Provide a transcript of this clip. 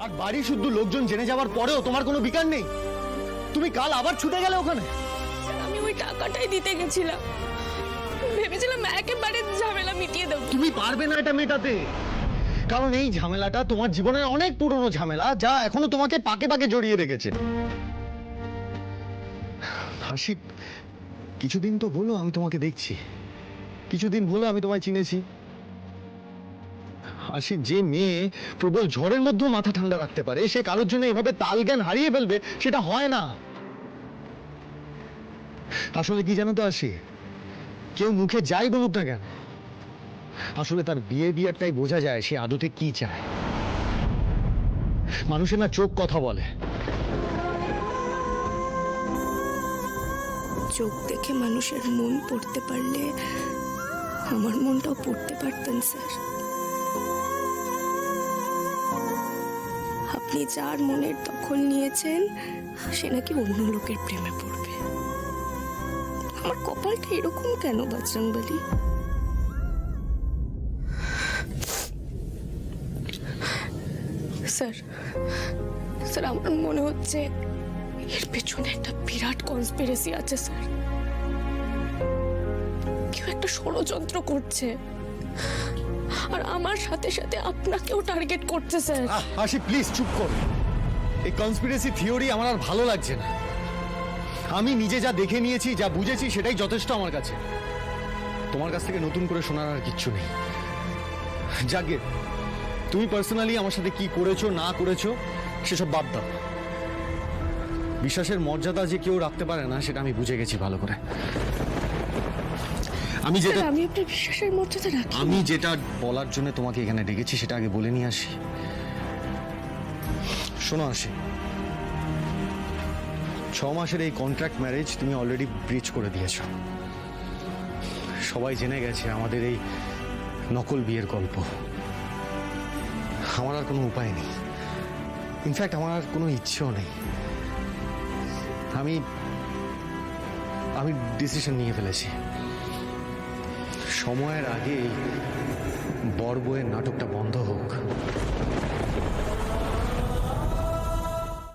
আর বাড়ি শুদ্ধ লোকজন জেনে যাওয়ার পরেও তোমার কোনো বিকার নেই? তুমি কাল আবার ছুটে গেলে ওখানে? আমি ওই টাকাটাই দিতে গেছিলাম, ভেবেছিলাম একেবারে ঝামেলা মিটিয়ে দেবো। তুমি পারবে না এটা মেটাতে, কারণ এই ঝামেলাটা তোমার জীবনের অনেক পুরনো ঝামেলা, যা এখনো তোমাকে পাকে পাকে জড়িয়ে রেখেছে। হাসি, কিছুদিন তো হলো আমি তোমাকে দেখছি, কিছুদিন হলো আমি তোমায় চিনেছি। হাসি, যে মেয়ে প্রবল ঝড়ের মধ্যেও মাথা ঠান্ডা রাখতে পারে, সে কারোর জন্য এভাবে তাল জ্ঞান হারিয়ে ফেলবে, সেটা হয় না। আসলে কি জানো তো হাসি, কেউ মুখে যাই বলুক না কেন, আসলে তার বিহেভিয়ারটাই বোঝা যায় সে আদতে কি চায়। মানুষের না চোখ কথা বলে। চোখ দেখে মানুষের মন পড়তে পারলে আমার মনটাও পড়তে পারতেন স্যার। আপনি যার মনের দখল নিয়েছেন সে নাকি অন্য লোকের প্রেমে পড়বে। আমার কপালটা এরকম কেন বজরংবলী? স্যার স্যার আমার মনে হচ্ছে এর পেছনে একটা বিরাট কনস্পিরেসি আছে স্যার। কেউ একটা ষড়যন্ত্র করছে, আর আমার সাথে সাথে আপনাকেও টার্গেট করছে স্যার। হাসি প্লিজ চুপ কর, এই কনস্পিরেসি থিওরি আমার আর ভালো লাগছে না। আমি নিজে যা দেখে নিয়েছি, যা বুঝেছি, সেটাই যথেষ্ট আমার কাছে। তোমার কাছ থেকে নতুন করে শোনার আর কিচ্ছু নেই। যাকে তুমি পার্সোনালি আমার সাথে কি করেছো না করেছো সেসব বাদ দাও। বিশ্বাসের মর্যাদা যে কেউ রাখতে পারে না সেটা আমি বুঝে গেছি ভালো করে। আমি যেটা স্যার, আমি আপনার বিশ্বাসের মর্যাদা রাখি। আমি যেটা বলার জন্য তোমাকে এখানে ডেকেছি সেটা আগে বলে নিয়ে আসি। শোনো আসি, 6 মাসের এই কন্ট্রাক্ট ম্যারেজ তুমি অলরেডি ব্রিচ করে দিয়েছ। সবাই জেনে গেছে আমাদের এই নকল বিয়ের গল্প। আমার আর কোনো উপায় নেই, ইনফ্যাক্ট আমার আর কোনো ইচ্ছেও নেই। আমি আমি ডিসিশন নিয়ে ফেলেছি, সময়ের আগে বর বউয়ের নাটকটা বন্ধ হোক।